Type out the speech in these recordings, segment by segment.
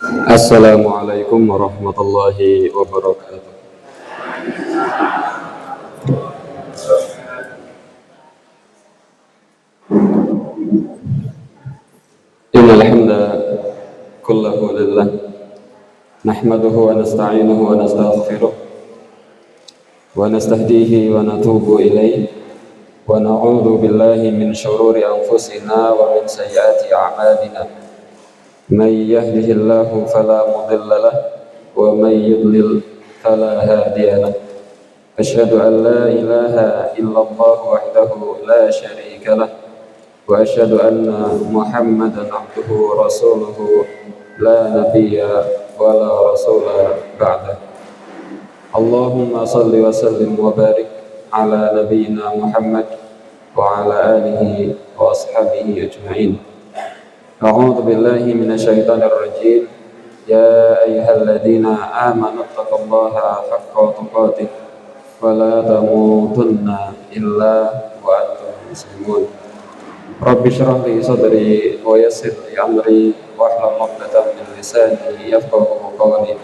Assalamualaikum warahmatullahi wabarakatuh. Innal hamda kullahu lillah nahmaduhu wa nasta'inuhu wa nastaghfiruh wa nastahdihi wa natubu ilayh wa na'udzu billahi min shururi anfusina wa min sayyiati a'malina. May yahdihillahu fala mudilla lahu wa may yudlil fala hadiya lahu. Asyhadu an la ilaha illallah wahdahu la syarika lah wa asyhadu anna Muhammadan abduhu wa rasuluhu la nabiyya wa la rasula ba'da. Allahumma salli wa sallim wa barik ala nabiyyina Muhammad wa ala alihi wa ashabihi ajma'in. A'udzu billahi minasyaitonir rajim. Ya ayyuhalladzina amanu taqullaha haqqa tuqatih wa la tamutunna illa wa antum muslimun. Rabbi shrah li sadri wa yassir li amri wahlul 'uqdatam min lisani yafqahu qawli.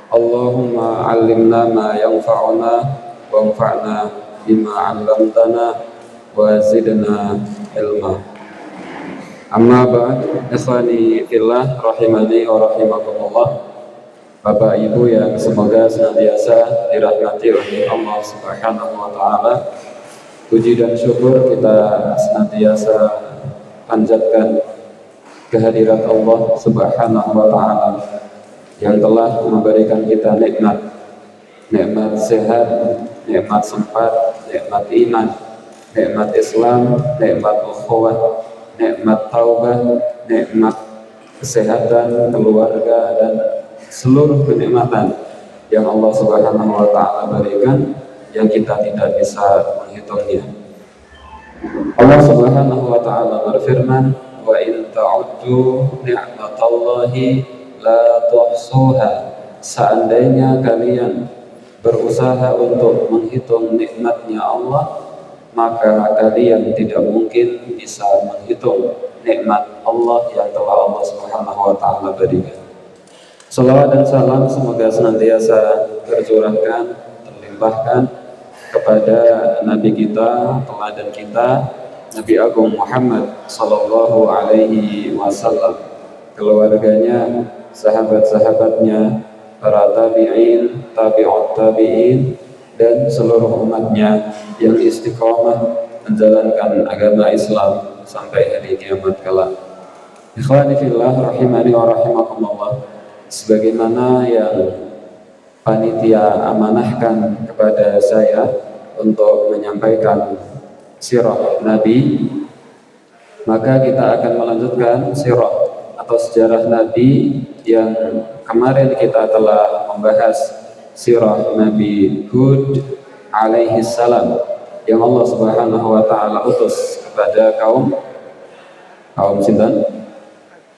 Allahumma 'allimna ma yanfa'una wanfa'na bima 'allamtana wa zidna ilma. Amma ba'd, ikhwani fillah rahimani wa rahimakumullah. Bapak Ibu yang semoga senantiasa dirahmati oleh Allah Subhanahu wa taala. Puji dan syukur kita senantiasa panjatkan kehadirat Allah Subhanahu wa taala yang telah memberikan kita nikmat sehat, nikmat sempat, nikmat iman, nikmat Islam, nikmat ukhuwah, nikmat taubah, nikmat kesehatan, keluarga, dan seluruh kenikmatan yang Allah Subhanahu wa taala berikan yang kita tidak bisa menghitungnya. Allah Subhanahu wa taala berfirman, "Wa in ta'uddu ni'matallahi la tuhsuha." Seandainya kalian berusaha untuk menghitung nikmatnya Allah, maka kalian tidak mungkin bisa menghitung nikmat Allah yang telah Allah Subhanahu wa taala berikan. Salawat dan salam semoga senantiasa tercurahkan, terlimpahkan kepada Nabi kita, teladan kita, Nabi Agung Muhammad sallallahu alaihi wasallam, keluarganya, sahabat-sahabatnya, para tabi'in, tabi'ut tabi'in, dan seluruh umatnya yang istiqomah menjalankan agama Islam sampai hari kiamat kelak. Ikhwani fillah rahimani wa rahimakumullah. Sebagaimana yang panitia amanahkan kepada saya untuk menyampaikan sirah Nabi, maka kita akan melanjutkan sirah atau sejarah Nabi yang kemarin kita telah membahas sirah Nabi Hud alaihi salam yang Allah Subhanahu wa taala utus kepada kaum sinten?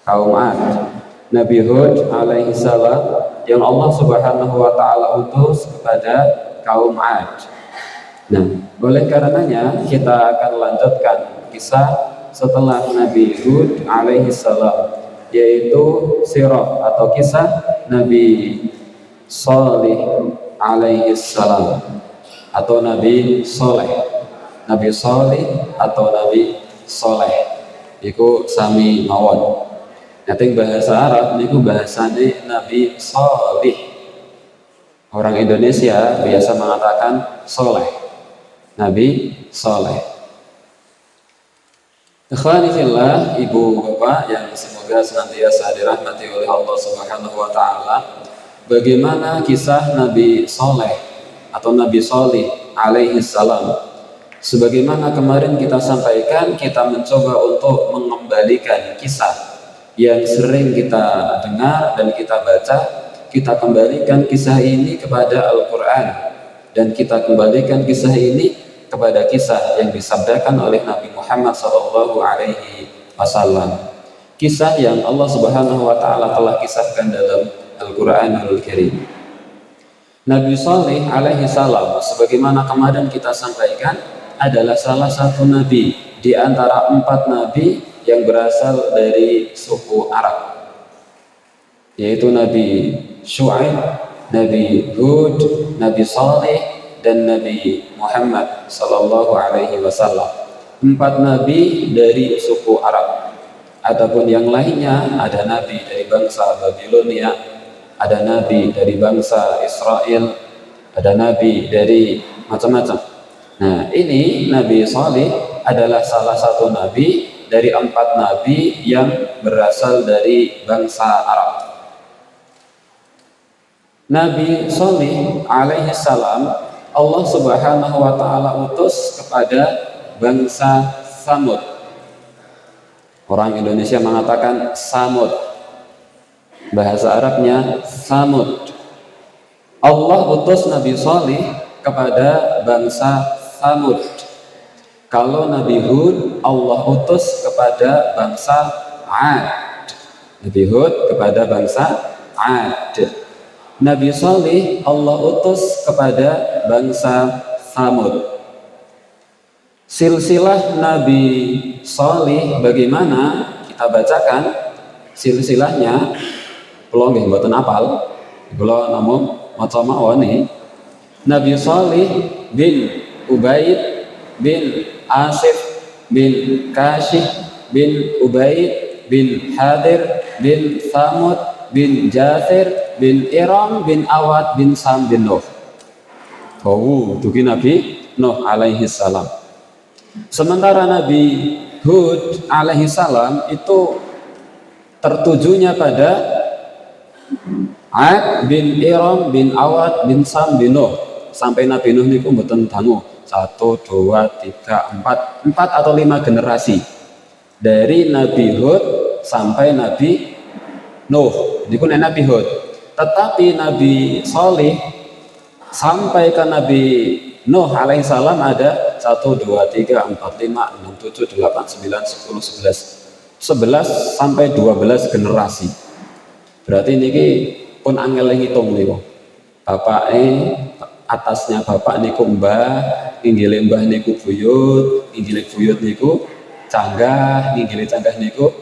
Kaum Ad. Nabi Hud alaihi salam yang Allah Subhanahu wa taala utus kepada kaum Ad. Nah, oleh karenanya kita akan lanjutkan kisah setelah Nabi Hud alaihi salam, yaitu sirah atau kisah Nabi Salih alaihi salam atau Nabi Soleh. Nabi Salih atau Nabi Soleh iku sami mawon. Nanti bahasa Arab niku bahasane Nabi Salih. Orang Indonesia biasa mengatakan Soleh. Nabi Soleh. Ikhwani fillah, ibu bapak yang semoga senantiasa dirahmati oleh Allah Subhanahu wa taala. Bagaimana kisah Nabi Soleh atau Nabi Salih alaihi salam? Sebagaimana kemarin kita sampaikan, kita mencoba untuk mengembalikan kisah yang sering kita dengar dan kita baca. Kita kembalikan kisah ini kepada Al-Quran, dan kita kembalikan kisah ini kepada kisah yang disabdakan oleh Nabi Muhammad SAW. Kisah yang Allah Subhanahu wa taala telah kisahkan dalam Al-Quranul Karim. Nabi Salih alaihi salam, sebagaimana kemarin kita sampaikan, adalah salah satu nabi di antara 4 nabi yang berasal dari suku Arab. yaitu Nabi Syuaib, Nabi Hud, Nabi Saleh, dan Nabi Muhammad Sallallahu Alaihi Wasallam. 4 nabi dari suku Arab. Adapun yang lainnya ada nabi dari bangsa Babilonia, ada nabi dari bangsa Israel, ada nabi dari macam-macam. Nah, ini Nabi Saleh adalah salah satu nabi dari 4 nabi yang berasal dari bangsa Arab. Nabi Saleh alaihi salam Allah Subhanahu wa taala utus kepada bangsa Samud. Orang Indonesia mengatakan Samud. Bahasa Arabnya Samud. Allah utus Nabi Saleh kepada bangsa Samud. Kalau Nabi Hud, Allah utus kepada bangsa Ad. Nabi Hud kepada bangsa Ad. Nabi Saleh Allah utus kepada bangsa Samud. Silsilah Nabi Saleh bagaimana? Kita bacakan silsilahnya. Kula nggih mboten apal. Kula namung maca mawon. Nabi Saleh bin Ubaid bin Asif bin Kashif bin Ubaid bin Hadir bin Samud bin Jathir bin Iram bin Awad bin Sam bin Nuh. Dugi Nabi Nuh alaihi salam. Sementara Nabi Hud alaihi salam itu tertujunya pada Ad bin Iram bin Awad bin Sam bin Nuh. Sampai Nabi Nuh niku mboten dangu 1, 2, 3, 4 atau 5 generasi. Dari Nabi Hud sampai Nabi Nuh, niku Nabi Hud. Tetapi Nabi Saleh sampai ke Nabi Nuh alaihi salam ada 1, 2, 3, 4, 5, 6, 7, 8, 9, 10, 11 sampai 12 generasi. Berarti niki pun angel ngitung niku. Bapake atasnya bapak niku mbah, inggile mbah niku buyut, inggile buyut niku canggah, inggile canggah niku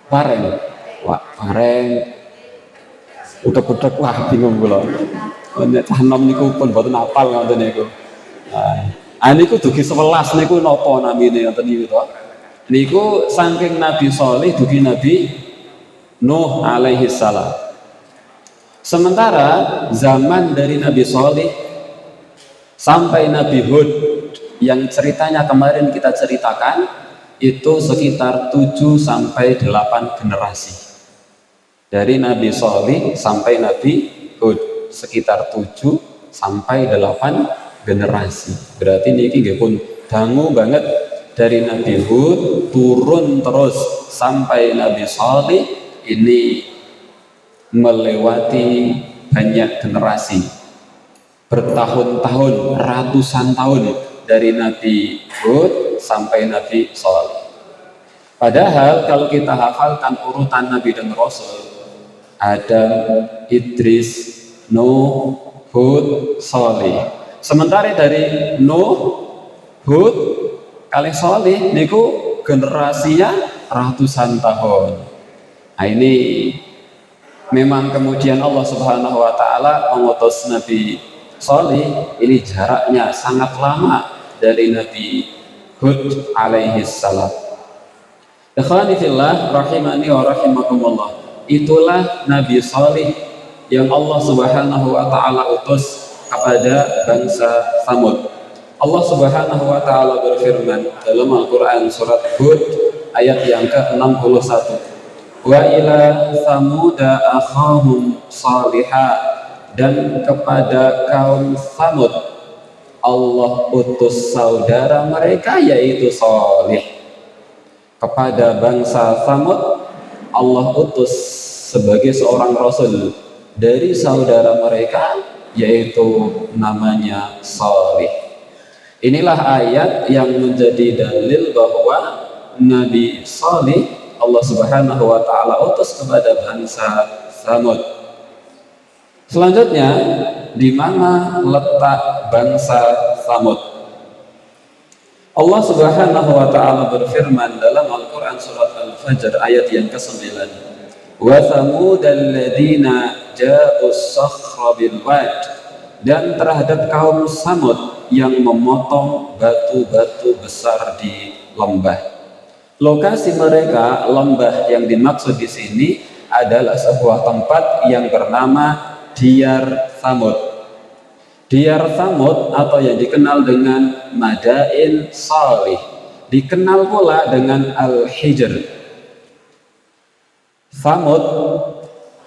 pareng. Wah, pareng. Utek-utek wah bingung kula. Nek cah nom niku pun mboten apal ngoten niku. Nah, niku dugi 11 niku napa namine ngoten niku to. Niku saking Nabi Saleh dugi Nabi Nuh alaihi salam. Sementara zaman dari Nabi Saleh sampai Nabi Hud yang ceritanya kemarin kita ceritakan itu sekitar 7 sampai 8 generasi. Dari Nabi Saleh sampai Nabi Hud sekitar 7 sampai 8 generasi. Berarti niki nggih pun dangu banget dari Nabi Hud turun terus sampai Nabi Saleh ini melewati banyak generasi. Bertahun-tahun, ratusan tahun dari Nabi Hud sampai Nabi Saleh. Padahal kalau kita hafalkan urutan Nabi dan Rasul, Adam, Idris, Nuh, Hud, Saleh. Sementara dari Nuh, Hud, kali Saleh niku generasinya ratusan tahun. Nah ini memang kemudian Allah Subhanahu wa taala mengutus Nabi Saleh, ini jaraknya sangat lama dari Nabi Hud alaihi salam. Ikhwani fillah rahimani wa rahimakumullah. Itulah Nabi Saleh yang Allah Subhanahu wa taala utus kepada bangsa Samud. Allah Subhanahu wa taala berfirman dalam Al-Qur'an surat Hud ayat yang ke-61. Wa ila Samuda akhahum salihah, dan kepada kaum Samud Allah utus saudara mereka yaitu Salih. Kepada bangsa Samud Allah utus sebagai seorang rasul dari saudara mereka yaitu namanya Salih. Inilah ayat yang menjadi dalil bahwa Nabi Salih Allah Subhanahu wa taala utus kepada bangsa Samud. Selanjutnya, di mana letak bangsa Samud? Allah Subhanahu wa taala berfirman dalam Al-Qur'an surat Al-Fajr ayat yang ke-9. wa thamud alladziina ja'us sakhra bil wad, dan terhadap kaum Samud yang memotong batu-batu besar di lembah. Lokasi mereka, lembah yang dimaksud di sini adalah sebuah tempat yang bernama Diyar Thamud. Diyar Thamud atau yang dikenal dengan Madain Salih, dikenal pula dengan Al-Hijr. Thamud,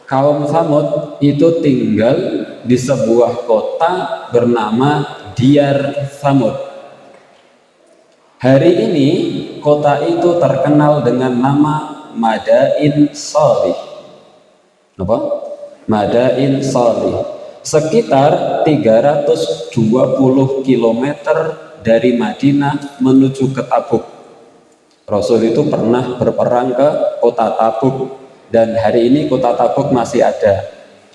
kaum Thamud itu tinggal di sebuah kota bernama Diyar Thamud. Hari ini kota itu terkenal dengan nama Madain Salih. Apa? Madain Salih. Sekitar 320 km dari Madinah menuju ke Tabuk. Rasul itu pernah berperang ke kota Tabuk, dan hari ini kota Tabuk masih ada.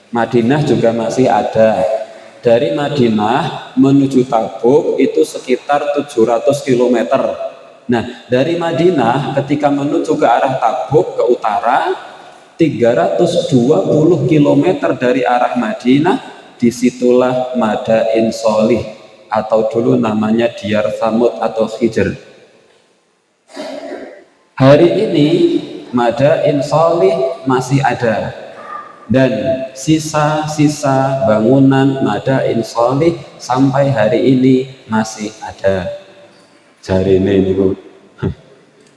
Madinah juga masih ada. Dari Madinah menuju Tabuk itu sekitar 700 km. Nah, dari Madinah ketika menuju ke arah Tabuk ke utara, 320 km dari arah Madinah, disitulah Madain Salih atau dulu namanya Diyar Thamud atau Hijr. Hari ini Madain Salih masih ada, dan sisa-sisa bangunan Madain Salih sampai hari ini masih ada. Jari ini bu,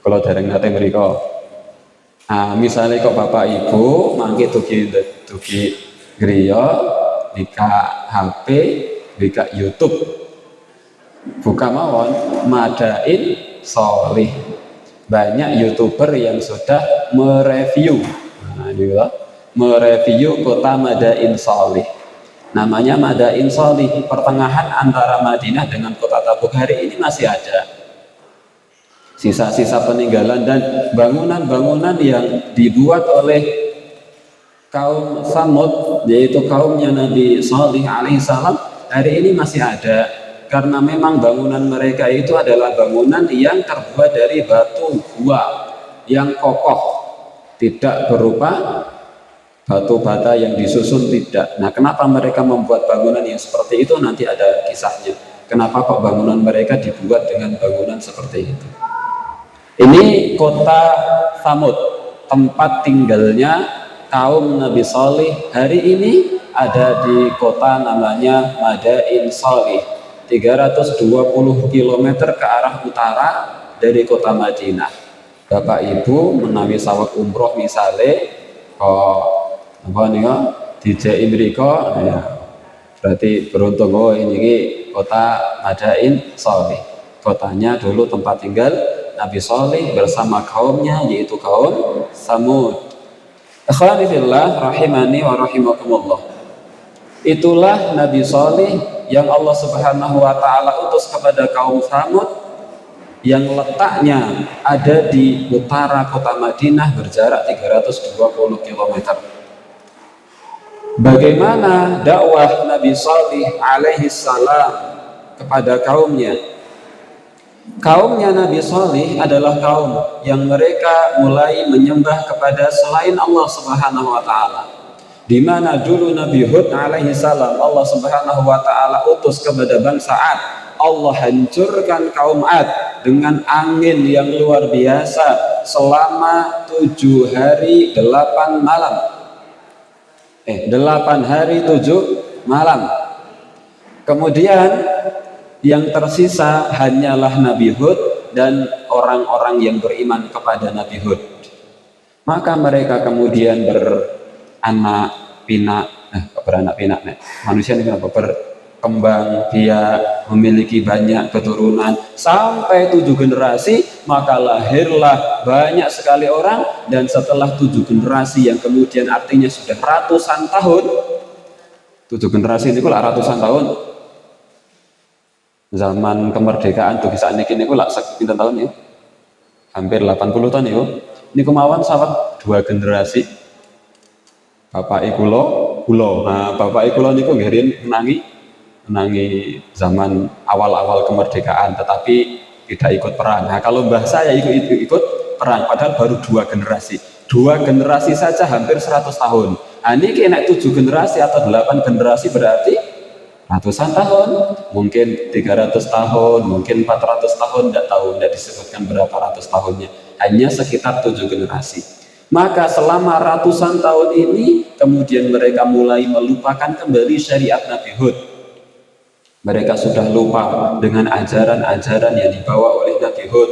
kalau dereng nate mriko. Nah, misalnya kok bapak ibu mangke tugi griya, bika HP, bika YouTube, buka mawon Madain Salih. Banyak YouTuber yang sudah mereview, mereview kota Madain Salih. Namanya Madain Salih, pertengahan antara Madinah dengan kota Tabuk. Hari ini masih ada sisa-sisa peninggalan dan bangunan-bangunan yang dibuat oleh kaum Thamud, yaitu kaumnya Nabi Salih alaihissalam. Hari ini masih ada, karena memang bangunan mereka itu adalah bangunan yang terbuat dari batu gua yang kokoh, tidak berupa batu bata yang disusun, tidak. Nah, kenapa mereka membuat bangunan yang seperti itu? Nanti ada kisahnya. Kenapa kok bangunan mereka dibuat dengan bangunan seperti itu? Ini kota Thamud, tempat tinggalnya kaum Nabi Salih. Hari ini ada di kota namanya Madain Salih, 320 km ke arah utara dari kota Madinah. Bapak Ibu menawi saweg umroh misale kok apa nih dijai mriko, ya berarti beruntung. Oh ini kota Madain Salih, kotanya dulu tempat tinggal Nabi Salih bersama kaumnya, yaitu kaum Thamud. Ikhwani fillah rahimani wa rahimakumullah. Itulah Nabi Salih yang Allah Subhanahu wa taala utus kepada kaum Thamud, yang letaknya ada di utara kota Madinah berjarak 320 km. Bagaimana dakwah Nabi Salih alaihi salam kepada kaumnya? Kaumnya Nabi Salih adalah kaum yang mereka mulai menyembah kepada selain Allah Subhanahu wa taala. Di mana dulu Nabi Hud alaihi salam Allah Subhanahu wa taala utus kepada bangsa Ad. Allah hancurkan kaum Ad dengan angin yang luar biasa selama 7 hari 8 malam. 8 hari 7 malam. Kemudian yang tersisa hanyalah Nabi Hud dan orang-orang yang beriman kepada Nabi Hud. Maka mereka kemudian beranak pinak, manusia ini kenapa berkembang, dia memiliki banyak keturunan sampai 7 generasi, maka lahirlah banyak sekali orang. Dan setelah 7 generasi yang kemudian artinya sudah ratusan tahun, 7 generasi ini pula ratusan tahun, zaman kemerdekaan tuh kisah ini pula sekian tahun ya, hampir 80 tahun ya. Ini kemauan sahabat 2 generasi. Bapak Ikulo, nah Bapak Ikulo niku ngirin menangi zaman awal-awal kemerdekaan, tetapi tidak ikut perang. Nah kalau mbah saya ikut perang, padahal baru 2 generasi saja hampir 100 tahun. Ini kena 7 generasi atau 8 generasi berarti ratusan tahun, mungkin 300 tahun, mungkin 400 tahun, tidak disebutkan berapa ratus tahunnya, hanya sekitar 7 generasi. Maka selama ratusan tahun ini kemudian mereka mulai melupakan kembali syariat Nabi Hud. Mereka sudah lupa dengan ajaran-ajaran yang dibawa oleh Nabi Hud.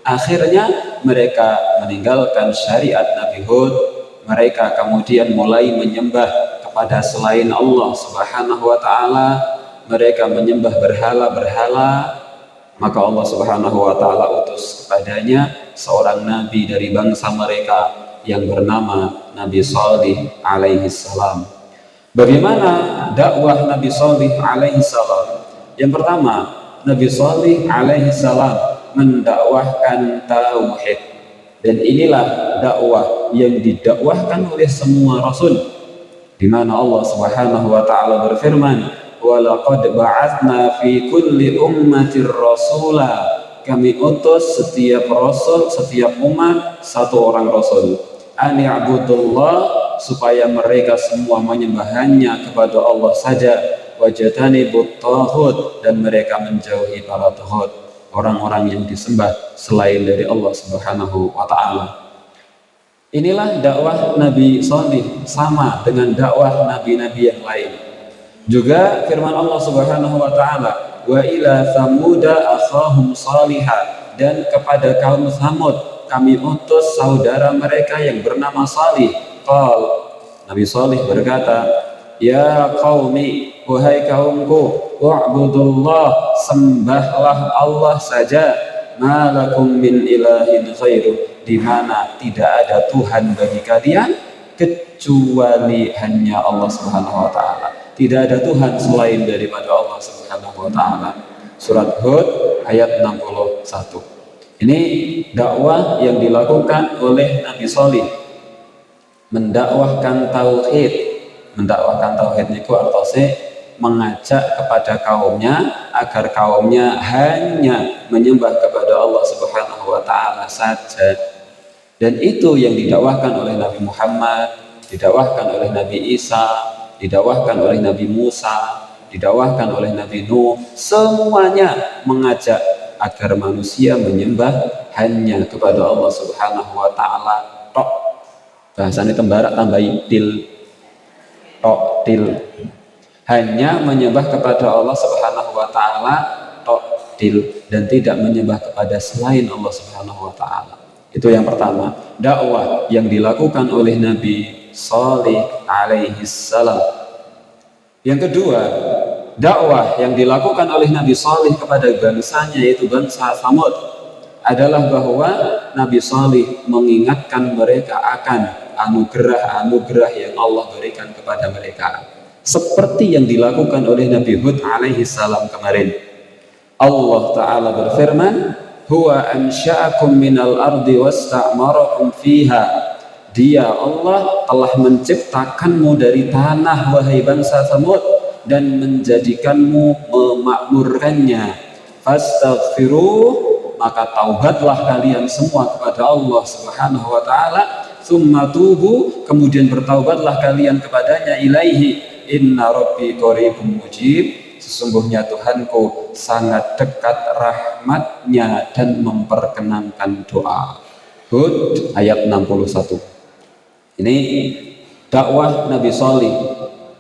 Akhirnya mereka meninggalkan syariat Nabi Hud. Mereka kemudian mulai menyembah kepada selain Allah Subhanahu wa ta'ala. Mereka menyembah berhala-berhala. Maka Allah Subhanahu wa ta'ala utus kepadanya seorang nabi dari bangsa mereka yang bernama Nabi Shalih alaihi salam. Bagaimana dakwah Nabi Shalih alaihi salam? Yang pertama, Nabi Shalih alaihi salam mendakwahkan tauhid. Dan inilah dakwah yang didakwahkan oleh semua rasul, di mana Allah Subhanahu wa taala berfirman, "Wa laqad ba'atsna fi kulli ummatir rasula." Kami utus setiap rasul, setiap umat satu orang rasul. An ya'budullah, supaya mereka semua menyembahnya kepada Allah saja. Wajtanibut taghut, dan mereka menjauhi para taghut, orang-orang yang disembah selain dari Allah Subhanahu wa ta'ala. Inilah dakwah Nabi Shalih, sama dengan dakwah nabi-nabi yang lain. Juga firman Allah Subhanahu wa ta'ala, wa ila thamuda akhahum salihah, dan kepada kaum Thamud kami utus saudara mereka yang bernama Salih. Nabi Shalih berkata, ya qaumi, wahai kaumku, wa'budullah, sembahlah Allah saja, malakum min ilahin khairu, di mana tidak ada Tuhan bagi kalian kecuali hanya Allah Subhanahu wa ta'ala. Tidak ada Tuhan selain daripada Allah Subhanahu wa ta'ala. Surat Hud ayat 61. Ini dakwah yang dilakukan oleh Nabi Shalih, mendakwahkan tauhid. Mendakwahkan tauhid itu artinya mengajak kepada kaumnya agar kaumnya hanya menyembah kepada Allah Subhanahu wa ta'ala saja. Dan itu yang didakwahkan oleh Nabi Muhammad, didakwahkan oleh Nabi Isa, didakwahkan oleh Nabi Musa, didakwahkan oleh Nabi Nuh. Semuanya mengajak agar manusia menyembah hanya kepada Allah Subhanahu wa ta'ala tok. Bahasanya tembarak tambahi til, tok til, hanya menyembah kepada Allah Subhanahu wa ta'ala tok til, dan tidak menyembah kepada selain Allah Subhanahu wa ta'ala. Itu yang pertama, dakwah yang dilakukan oleh Nabi Shalih alaihi salam. Yang kedua, dakwah yang dilakukan oleh Nabi Shalih kepada bangsanya, yaitu bangsa Thamud, adalah bahwa Nabi Shalih mengingatkan mereka akan anugerah-anugerah yang Allah berikan kepada mereka, seperti yang dilakukan oleh Nabi Hud alaihi salam kemarin. Allah Ta'ala berfirman, huwa ansha'akum minal ardi wasta'marakum fiha. Dia Allah telah menciptakanmu dari tanah, wahai bangsa Thamud, dan menjadikanmu memakmurkannya. Fastaghfiruh, maka taubatlah kalian semua kepada Allah Subhanahu wa ta'ala. Tsumma tubu, kemudian bertaubatlah kalian kepadanya. Ilaihi, inna rabbi qaribun mujib, sesungguhnya Tuhanku sangat dekat rahmatnya dan memperkenankan doa. Hud ayat 61. Ini dakwah Nabi Shalih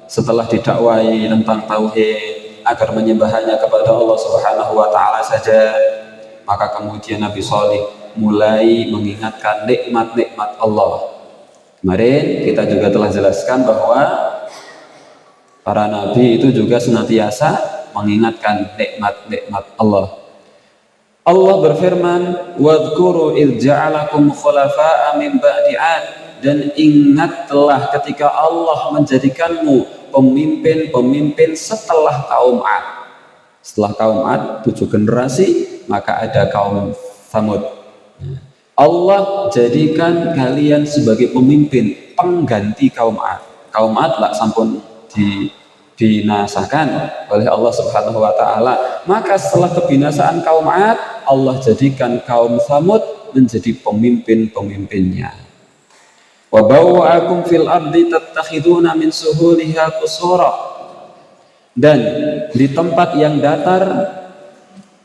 setelah didakwai tentang tauhid agar menyembahnya kepada Allah Subhanahu wa ta'ala saja. Maka kemudian Nabi Shalih mulai mengingatkan nikmat-nikmat Allah. Kemarin kita juga telah jelaskan bahwa para nabi itu juga senantiasa mengingatkan nikmat-nikmat Allah. Allah berfirman, wadhkuru idh ja'alakum khulafa'a min ba'di 'ad, dan ingatlah ketika Allah menjadikanmu pemimpin-pemimpin setelah kaum 'Ad. Setelah kaum 'Ad 7 generasi, maka ada kaum Thamud. Allah jadikan kalian sebagai pemimpin pengganti kaum 'Ad. Kaum 'Ad lah sampun dibinasakan oleh Allah Subhanahu wa taala. Maka setelah kebinasaan kaum 'Ad, Allah jadikan kaum Tsamud menjadi pemimpin-pemimpinnya. Wa bawwa'akum fil ardi tattakhiduna min suhuliha qusura. Dan di tempat yang datar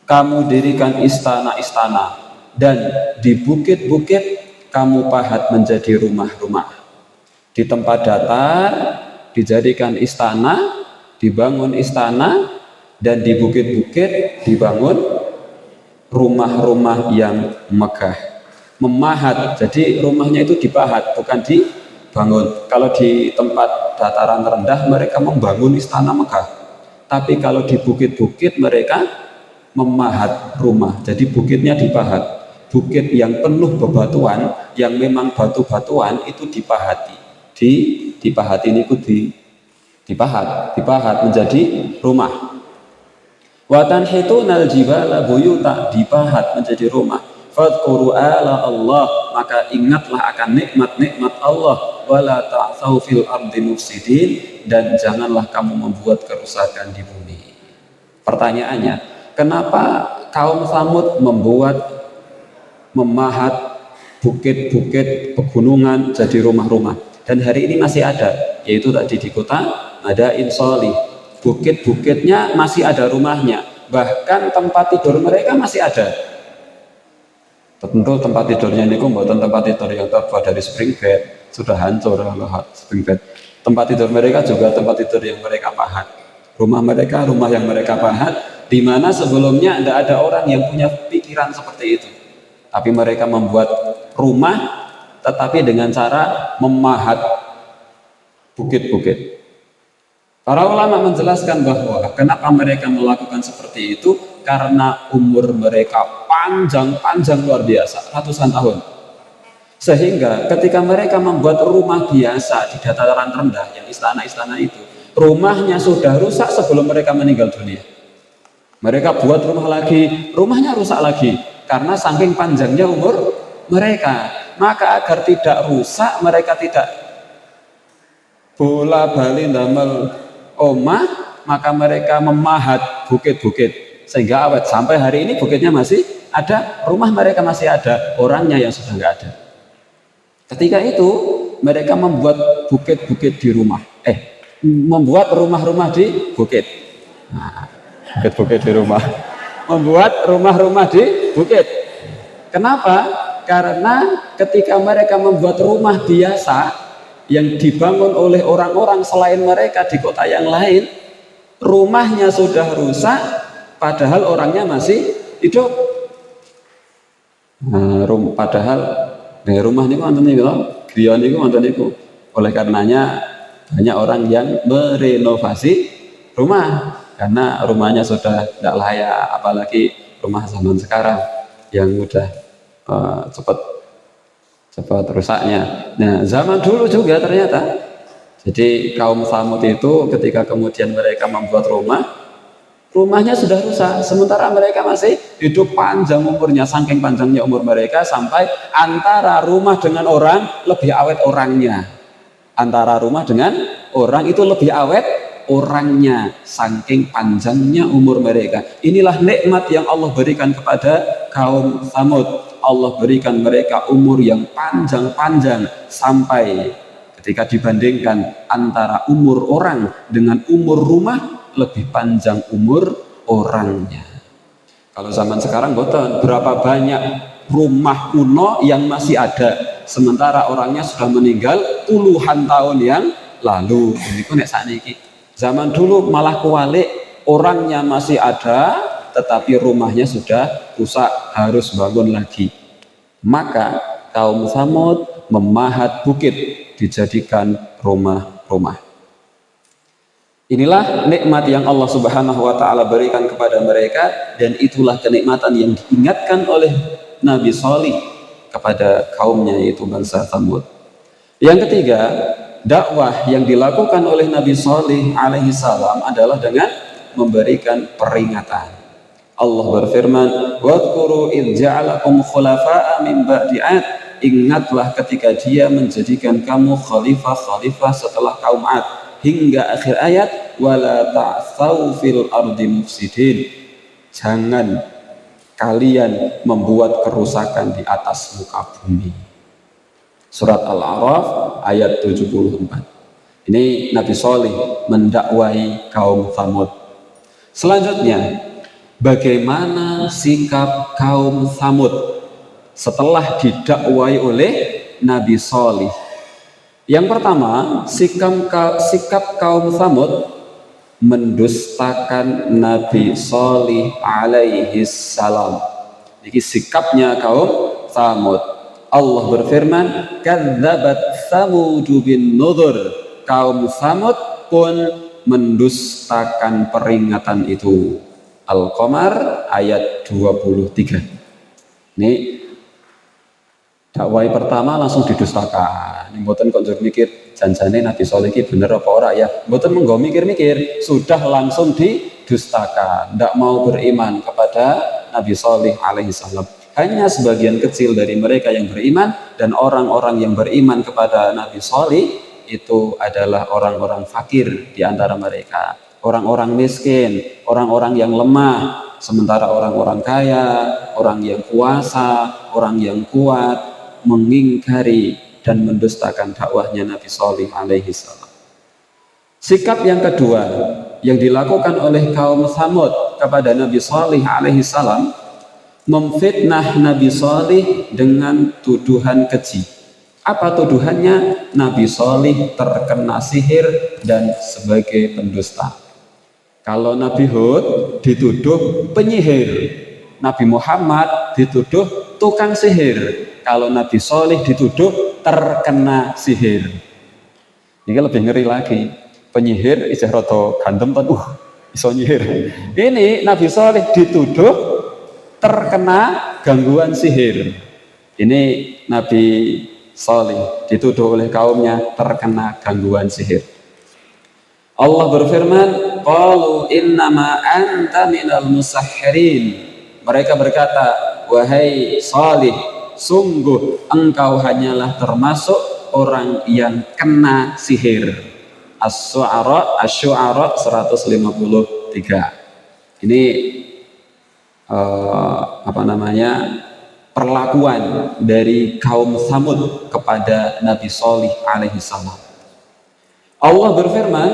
kamu dirikan istana-istana, dan di bukit-bukit kamu pahat menjadi rumah-rumah. Di tempat datar dijadikan istana, dibangun istana, dan di bukit-bukit dibangun rumah-rumah yang megah. Memahat, jadi rumahnya itu dipahat, bukan dibangun. Kalau di tempat dataran rendah mereka membangun istana megah, tapi kalau di bukit-bukit mereka memahat rumah, jadi bukitnya dipahat. Bukit yang penuh bebatuan, yang memang batu-batuan itu dipahati, dipahati ini dipahat menjadi rumah. Wa tanhitunal jibala buyuta, dipahat menjadi rumah. Fadhkuru ala Allah, maka ingatlah akan nikmat-nikmat Allah. Wala ta'tsaw fil ardi mufsidin, dan janganlah kamu membuat kerusakan di bumi. Pertanyaannya, kenapa kaum Tsamud memahat bukit-bukit pegunungan jadi rumah-rumah, dan hari ini masih ada, yaitu tadi di kota Madain Shalih, bukit-bukitnya masih ada rumahnya, bahkan tempat tidur mereka masih ada. Tentu tempat tidurnya ini bukan tempat tidur yang terbuat dari spring bed, sudah hancur spring bed. Tempat tidur mereka juga tempat tidur yang mereka pahat. Rumah mereka, rumah yang mereka pahat, di mana sebelumnya tidak ada orang yang punya pikiran seperti itu. Tapi mereka membuat rumah, tetapi dengan cara memahat bukit-bukit. Para ulama menjelaskan bahwa kenapa mereka melakukan seperti itu, karena umur mereka panjang luar biasa, ratusan tahun. Sehingga ketika mereka membuat rumah biasa di dataran rendah, yang istana-istana itu, rumahnya sudah rusak sebelum mereka meninggal dunia. Mereka buat rumah lagi, rumahnya rusak lagi, karena saking panjangnya umur mereka. Maka agar tidak rusak, mereka tidak bola-bali damel omah, maka mereka memahat bukit-bukit sehingga awet. Sampai hari ini bukitnya masih ada, rumah mereka masih ada, orangnya yang sudah nggak ada. Ketika itu mereka membuat bukit-bukit di rumah, membuat rumah-rumah di bukit. Nah, bukit-bukit di rumah, membuat rumah-rumah di bukit. Kenapa? Karena ketika mereka membuat rumah biasa yang dibangun oleh orang-orang selain mereka di kota yang lain, rumahnya sudah rusak, padahal orangnya masih hidup. Padahal rumah ini mantan itu, griya ini mantan itu. Oleh karenanya banyak orang yang merenovasi rumah, karena rumahnya sudah tidak layak, apalagi rumah zaman sekarang yang mudah cepat rusaknya. Nah, zaman dulu juga ternyata. Jadi kaum Tsamud itu ketika kemudian mereka membuat rumahnya sudah rusak, sementara mereka masih hidup panjang umurnya, saking panjangnya umur mereka sampai antara rumah dengan orang lebih awet orangnya. Antara rumah dengan orang itu lebih awet orangnya, saking panjangnya umur mereka. Inilah nikmat yang Allah berikan kepada kaum Tsamud. Allah berikan mereka umur yang panjang-panjang, sampai ketika dibandingkan antara umur orang dengan umur rumah, lebih panjang umur orangnya. Kalau zaman sekarang boten, berapa banyak rumah kuno yang masih ada, sementara orangnya sudah meninggal puluhan tahun yang lalu. Ini nek sakniki. Zaman dulu malah kualik, orangnya masih ada, tetapi rumahnya sudah rusak, harus bangun lagi. Maka kaum Tsamud memahat bukit, dijadikan rumah-rumah. Inilah nikmat yang Allah Subhanahu wa taala berikan kepada mereka, dan itulah kenikmatan yang diingatkan oleh Nabi Shalih kepada kaumnya, yaitu bangsa Tsamud. Yang ketiga, dakwah yang dilakukan oleh Nabi Shalih alaihi salam adalah dengan memberikan peringatan. Allah berfirman, "Wadhkuru idz ja'alakum khulafa'a min ba'di 'ad." Ingatlah ketika Dia menjadikan kamu khalifah-khalifah setelah kaum 'Ad. Hingga akhir ayat, wala ta'tsaw fil ardi mufsidin. Jangan kalian membuat kerusakan di atas muka bumi. Surat Al-A'raf ayat 74. Ini Nabi Shalih mendakwai kaum Tsamud. Selanjutnya, bagaimana sikap kaum Tsamud setelah didakwai oleh Nabi Shalih? Yang pertama, sikap kaum Tsamud mendustakan Nabi Shalih alaihi salam. Ini sikapnya kaum Tsamud. Allah berfirman, kadzabat Tsamud bin nuzur. Kaum Tsamud pun mendustakan peringatan itu. Al-Qamar ayat 23. Ini dakwah pertama langsung didustakan. Ini mboten kok njur mikir janjane Nabi Shalih iki bener apa ora ya. Mboten menggo mikir-mikir, sudah langsung didustakan. Tidak mau beriman kepada Nabi Shalih alaihi salam. Hanya sebagian kecil dari mereka yang beriman, dan orang-orang yang beriman kepada Nabi Shalih itu adalah orang-orang fakir di antara mereka, orang-orang miskin, orang-orang yang lemah. Sementara orang-orang kaya, orang yang kuasa, orang yang kuat mengingkari dan mendustakan dakwahnya Nabi Shalih alaihi salam. Sikap yang kedua yang dilakukan oleh kaum Tsamud kepada Nabi Shalih alaihi salam, memfitnah Nabi Shalih dengan tuduhan keji. Apa tuduhannya? Nabi Shalih terkena sihir dan sebagai pendusta. Kalau Nabi Hud dituduh penyihir, Nabi Muhammad dituduh tukang sihir. Kalau Nabi Shalih dituduh terkena sihir. Ini lebih ngeri lagi. Penyihir isih rada gandem kan, iso nyihir. Ini Nabi Shalih dituduh terkena gangguan sihir. Ini Nabi Shalih dituduh oleh kaumnya terkena gangguan sihir. Allah berfirman, qalu innama anta minal musahhirin. Mereka berkata, wahai Shalih, sungguh engkau hanyalah termasuk orang yang kena sihir. Asy-Syu'ara 153. Ini perlakuan dari kaum Tsamud kepada Nabi Shalih alaihi salam. Allah berfirman,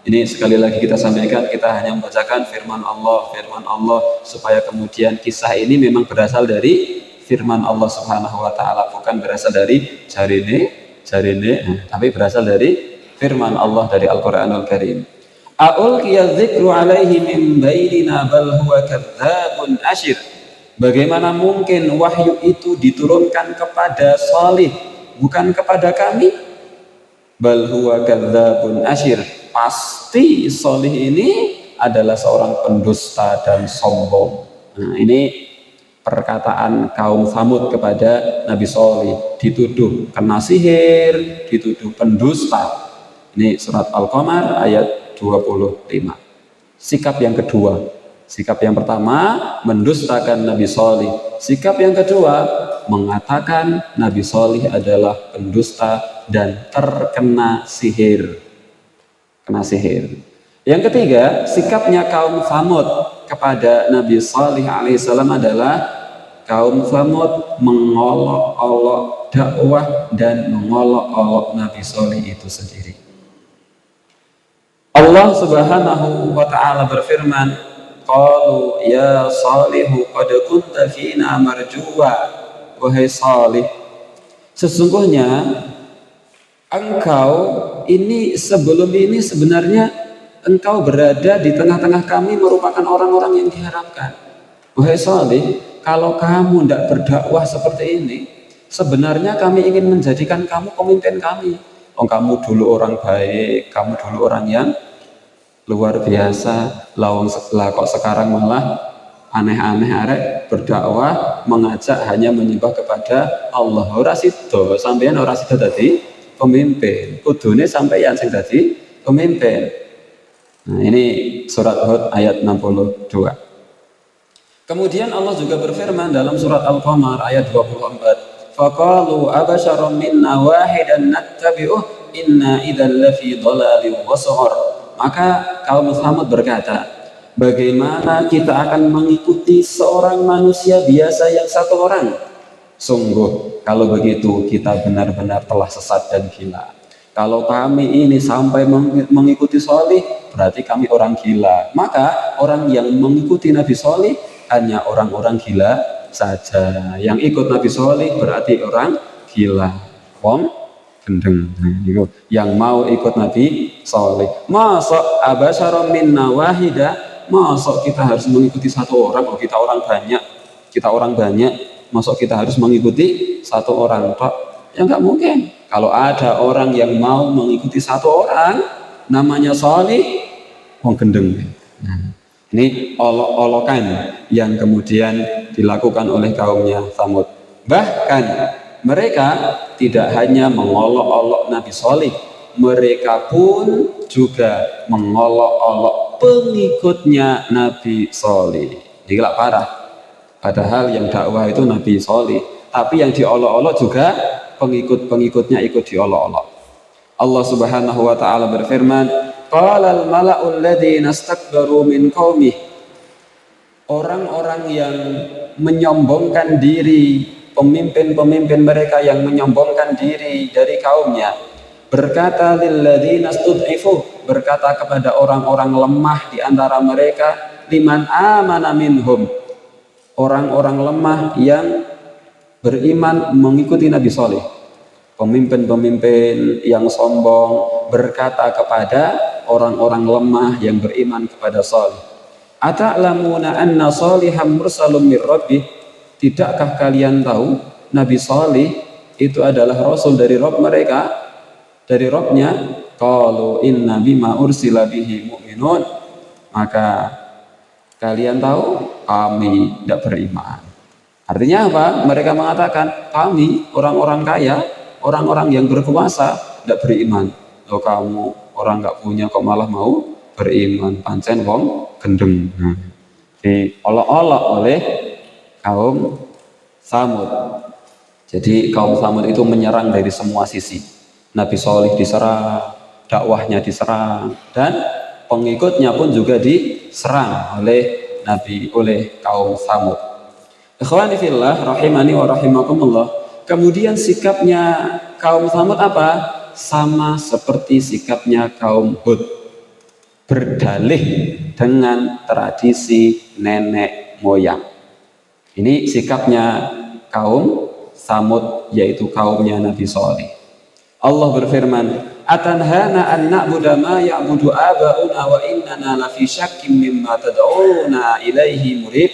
ini sekali lagi kita sampaikan, kita hanya membacakan firman Allah supaya kemudian kisah ini memang berasal dari firman Allah Subhanahu wa taala, bukan berasal dari jarine, tapi berasal dari firman Allah dari Al-Qur'anul Karim. A'ulqiya dzikru alaihi min bainina bal huwa kadzdzabun asyir. Bagaimana mungkin wahyu itu diturunkan kepada Shalih, bukan kepada kami? Bal huwa kadzdzabun asyir. Pasti Shalih ini adalah seorang pendusta dan sombong. Nah, ini perkataan kaum Tsamud kepada Nabi Shalih, dituduh kena sihir, dituduh pendusta. Ini surat Al-Qamar ayat 25. Sikap yang kedua. Sikap yang pertama mendustakan Nabi Shalih. Sikap yang kedua mengatakan Nabi Shalih adalah pendusta dan terkena sihir. Kena sihir. Yang ketiga, sikapnya kaum Tsamud kepada Nabi Shalih alaihissalam adalah kaum Tsamud mengolok-olok dakwah dan mengolok-olok Nabi Shalih itu sendiri. Allah Subhanahu wa taala berfirman, qalu ya Shalihu qad kunta fina marjuwa. Wahai Shalih, sesungguhnya engkau ini sebelum ini sebenarnya engkau berada di tengah-tengah kami merupakan orang-orang yang diharapkan. Wahai Shalih, kalau kamu tidak berdakwah seperti ini, sebenarnya kami ingin menjadikan kamu pemimpin kami. Oh, kamu dulu orang baik, kamu dulu orang yang luar biasa. Lah kok sekarang malah aneh-aneh arek berdakwah mengajak hanya menyembah kepada Allah. Ora sida, sampeyan ora sida dadi pemimpin. Kudune sampeyan sing dadi pemimpin. Nah, ini surat Hud ayat 62. Kemudian Allah juga berfirman dalam surat Al-Qamar ayat 24. Faqalu abasyarum minna wahidan nattabi'uh inna idzal lafi dhalalin wa sughur. Maka kaum Tsamud berkata, bagaimana kita akan mengikuti seorang manusia biasa yang satu orang? Sungguh, kalau begitu kita benar-benar telah sesat dan gila. Kalau kami ini sampai mengikuti Sholih, berarti kami orang gila. Maka orang yang mengikuti Nabi Sholih hanya orang-orang gila saja. Yang ikut Nabi Sholih berarti orang gila. Wong gendeng. Yang mau ikut Nabi Sholih. Masa abasyarum minna wahida, masa kita harus mengikuti satu orang? Kalau kita orang banyak, masa kita harus mengikuti satu orang? Ya nggak mungkin. Kalau ada orang yang mau mengikuti satu orang, namanya Sholih, wong gendeng. Ini olok-olokan yang kemudian dilakukan oleh kaumnya Tsamud. Bahkan mereka tidak hanya mengolok-olok Nabi Sholih, mereka pun juga mengolok-olok pengikutnya Nabi Sholih. Gila parah. Padahal yang dakwah itu Nabi Sholih, tapi yang diolok-olok juga pengikut-pengikutnya ikut diolok-olok. Allah Subhanahu wa taala berfirman, "Qalal mala'ul ladzina istakbaru min qaumih." Orang-orang yang menyombongkan diri, pemimpin-pemimpin mereka yang menyombongkan diri dari kaumnya, berkata lilladzina stud'ifu, berkata kepada orang-orang lemah di antara mereka, liman amana minhum, orang-orang lemah yang beriman mengikuti Nabi Sholih. Pemimpin-pemimpin yang sombong berkata kepada orang-orang lemah yang beriman kepada Sholih, ata'lamuna anna Sholiham mursalun mir rabbih, tidakkah kalian tahu Nabi Sholih itu adalah rasul dari Rabb mereka, dari Rabbnya? Qalu inna bima ursila bihi mu'minun, maka kalian tahu kami tidak beriman. Artinya apa? Mereka mengatakan kami orang-orang kaya, orang-orang yang berkuasa tidak beriman. Loh, kamu orang nggak punya kok malah mau beriman, pancen wong gendeng. Diolok-olok oleh kaum Tsamud. Jadi kaum Tsamud itu menyerang dari semua sisi. Nabi Sholih diserang, dakwahnya diserang, dan pengikutnya pun juga diserang oleh kaum Tsamud. Ikhwani fillah rahimani wa rahimakumullah. Kemudian sikapnya kaum Tsamud apa? Sama seperti sikapnya kaum Hud, berdalih dengan tradisi nenek moyang. Ini sikapnya kaum Tsamud, yaitu kaumnya Nabi Sholih. Allah berfirman, atanhana an na'budu ma ya'budu aba'una wa innana lafi syakkim mimma tad'una ilaihi murib.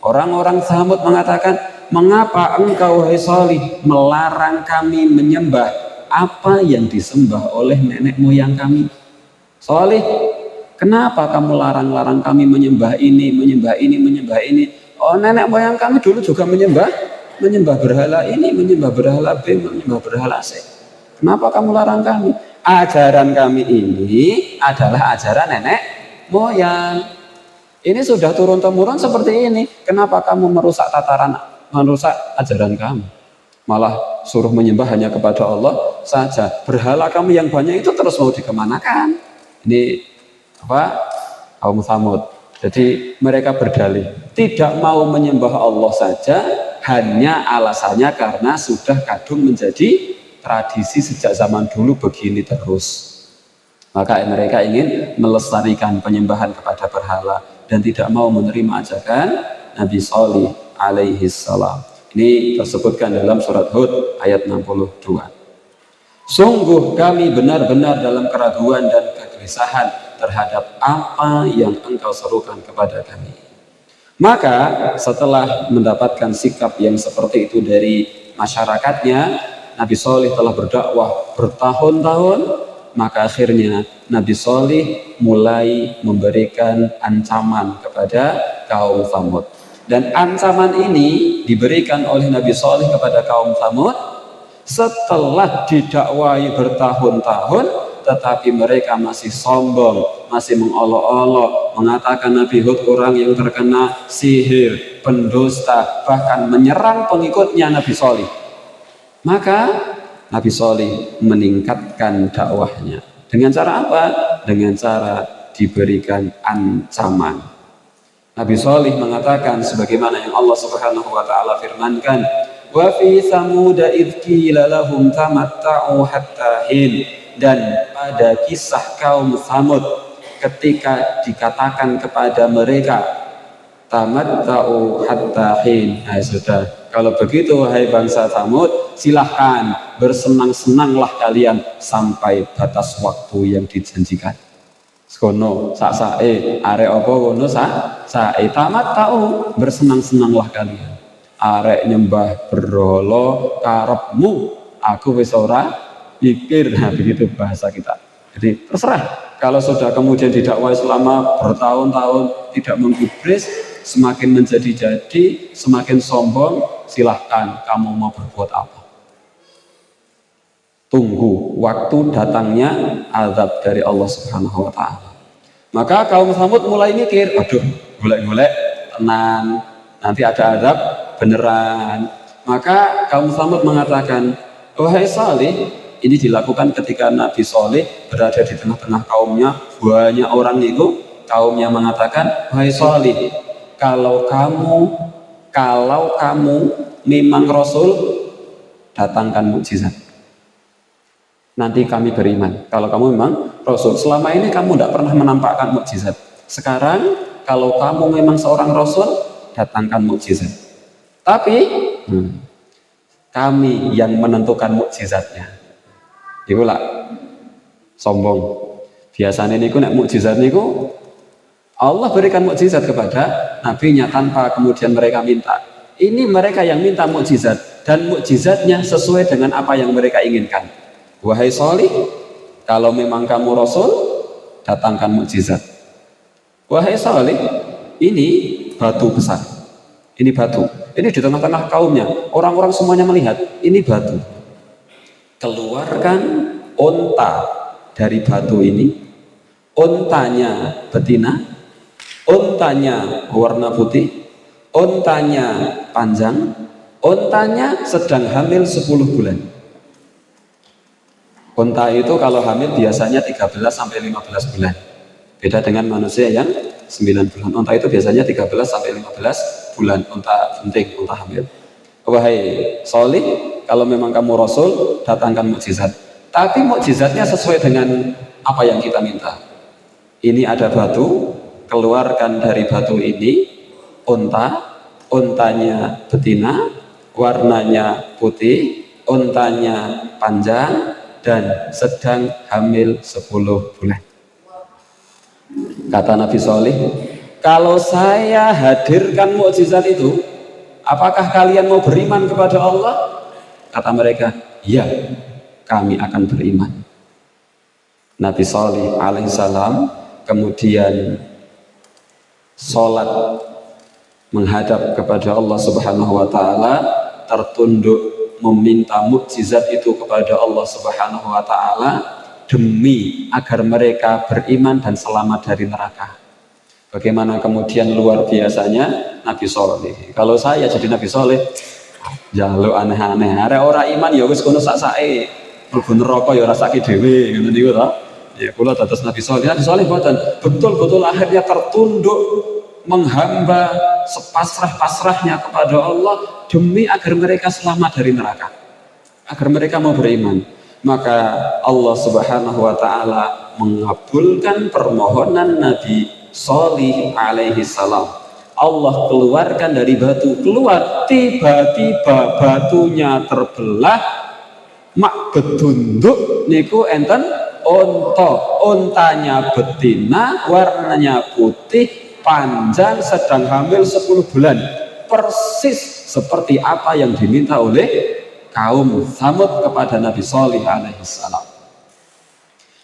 Orang-orang Tsamud mengatakan, mengapa engkau wahai Sholih melarang kami menyembah apa yang disembah oleh nenek moyang kami? Sholih, kenapa kamu larang-larang kami menyembah ini, menyembah ini, menyembah ini? Oh, nenek moyang kami dulu juga menyembah berhala ini, menyembah berhala B, menyembah berhala C. Kenapa kamu larang kami? Ajaran kami ini adalah ajaran nenek moyang. Ini sudah turun-temurun seperti ini. Kenapa kamu merusak ajaran kami? Malah suruh menyembah hanya kepada Allah saja. Berhala kami yang banyak itu terus mau dikemanakan? Ini kaum Tsamud. Jadi mereka berdalih tidak mau menyembah Allah saja, hanya alasannya karena sudah kadung menjadi tradisi sejak zaman dulu begini terus. Maka mereka ingin melestarikan penyembahan kepada berhala dan tidak mau menerima ajakan Nabi Sholih alaihi salam. Ini tersebutkan dalam surat Hud ayat 62. Sungguh kami benar-benar dalam keraguan dan kegelisahan terhadap apa yang engkau serukan kepada kami. Maka setelah mendapatkan sikap yang seperti itu dari masyarakatnya, Nabi Sholih telah berdakwah bertahun-tahun, maka akhirnya Nabi Sholih mulai memberikan ancaman kepada kaum Tsamud. Dan ancaman ini diberikan oleh Nabi Sholih kepada kaum Tsamud setelah didakwahi bertahun-tahun, tetapi mereka masih sombong, masih mengolok-olok, mengatakan Nabi Hud orang yang terkena sihir, pendusta, bahkan menyerang pengikutnya Nabi Sholih. Maka Nabi Sholih meningkatkan dakwahnya. Dengan cara apa? dengan cara diberikan ancaman. Nabi Shalih mengatakan sebagaimana yang Allah Subhanahu wa taala firmankan, wa fi samud idh qila lahum tamatta'u hatta hin, dan pada kisah kaum Samud ketika dikatakan kepada mereka tamatta'u hatta hin. Nah, sudah, kalau begitu wahai bangsa Samud, silahkan bersenang-senanglah kalian sampai batas waktu yang dijanjikan. Kono sak-sae arek apa kono sak-sae tamatta'u, bersenang-senanglah kalian. Arek nyembah berhala karepmu, aku wis ora pikir. Nah, begitu bahasa kita. Jadi terserah, kalau sudah kemudian didakwai selama bertahun-tahun tidak menggubris, semakin menjadi-jadi, semakin sombong, silahkan kamu mau berbuat apa. Tunggu waktu datangnya azab dari Allah Subhanahu wa taala. Maka kaum Samud mulai mikir, aduh, golek-golek tenang, nanti ada azab beneran. Maka kaum Samud mengatakan, wahai Salih, ini dilakukan ketika Nabi Shalih berada di tengah-tengah kaumnya, banyak orang itu, kaumnya mengatakan, wahai Shalih, kalau kamu memang Rasul, datangkan mukjizat, nanti kami beriman. Kalau kamu memang Rasul, selama ini kamu tidak pernah menampakkan mukjizat. Sekarang kalau kamu memang seorang Rasul, datangkan mukjizat. Tapi kami yang menentukan mukjizatnya. Itulah sombong. Biasanya niku nek mukjizat niku Allah berikan mukjizat kepada nabinya tanpa kemudian mereka minta. Ini mereka yang minta mukjizat, dan mukjizatnya sesuai dengan apa yang mereka inginkan. Wahai Shalih, kalau memang kamu Rasul, datangkan mukjizat. Wahai Shalih, ini batu besar. Ini batu. Ini di tengah-tengah kaumnya. Orang-orang semuanya melihat, ini batu. Keluarkan onta dari batu ini. Ontanya betina, ontanya warna putih, ontanya panjang, ontanya sedang hamil 10 bulan. Onta itu kalau hamil biasanya 13 sampai 15 bulan. Beda dengan manusia yang 9 bulan. Onta itu biasanya 13 sampai 15 bulan. Onta penting, onta hamil. Wahai Shalih, kalau memang kamu Rasul, datangkan mukjizat. Tapi mukjizatnya sesuai dengan apa yang kita minta. Ini ada batu, keluarkan dari batu ini onta, ontanya betina, warnanya putih, ontanya panjang, dan sedang hamil 10 bulan. Kata Nabi Shalih, kalau saya hadirkan mukjizat itu, apakah kalian mau beriman kepada Allah? Kata mereka, ya, kami akan beriman. Nabi Shalih alaihissalam kemudian sholat menghadap kepada Allah Subhanahu wa taala, tertunduk meminta mukjizat itu kepada Allah Subhanahu wa taala demi agar mereka beriman dan selamat dari neraka. Bagaimana kemudian luar biasanya Nabi Shalih. Kalau saya jadi Nabi Shalih, jaluk aneh-aneh. Arek ora iman ya wis kono sak-sake. Mlebu neraka ya rasake dhewe, ngono niku to. Ya kula dados Nabi Shalih. Nabi Shalih boten betul-betul akhirnya tertunduk menghamba sepasrah-pasrahnya kepada Allah demi agar mereka selamat dari neraka, agar mereka mau beriman. Maka Allah Subhanahu wa taala mengabulkan permohonan Nabi Shalih alaihi salam. Allah keluarkan dari batu, keluar tiba-tiba batunya terbelah, mak bedunduk niku enten ontanya betina, warnanya putih, panjang, sedang hamil 10 bulan, persis seperti apa yang diminta oleh kaum Samud kepada Nabi Shalih alaihissalam.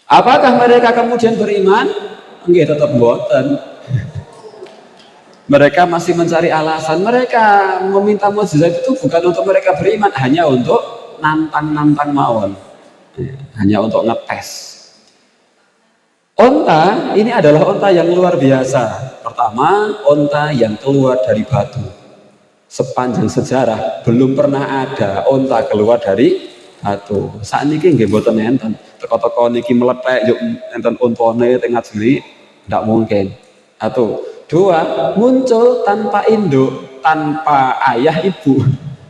Apakah mereka kemudian beriman? Enggak, tetap boten. Mereka masih mencari alasan. Mereka meminta mukjizat itu bukan untuk mereka beriman, hanya untuk nantang-nantang mawon, hanya untuk ngetes. Onta ini adalah onta yang luar biasa. Pertama, onta yang keluar dari batu. Sepanjang sejarah belum pernah ada onta keluar dari Atuh, sakniki nggih mboten enten. Teko-teko niki meletek yo enten untone teng ngajeli, ndak mungkin. Atuh. Dua, muncul tanpa induk, tanpa ayah ibu.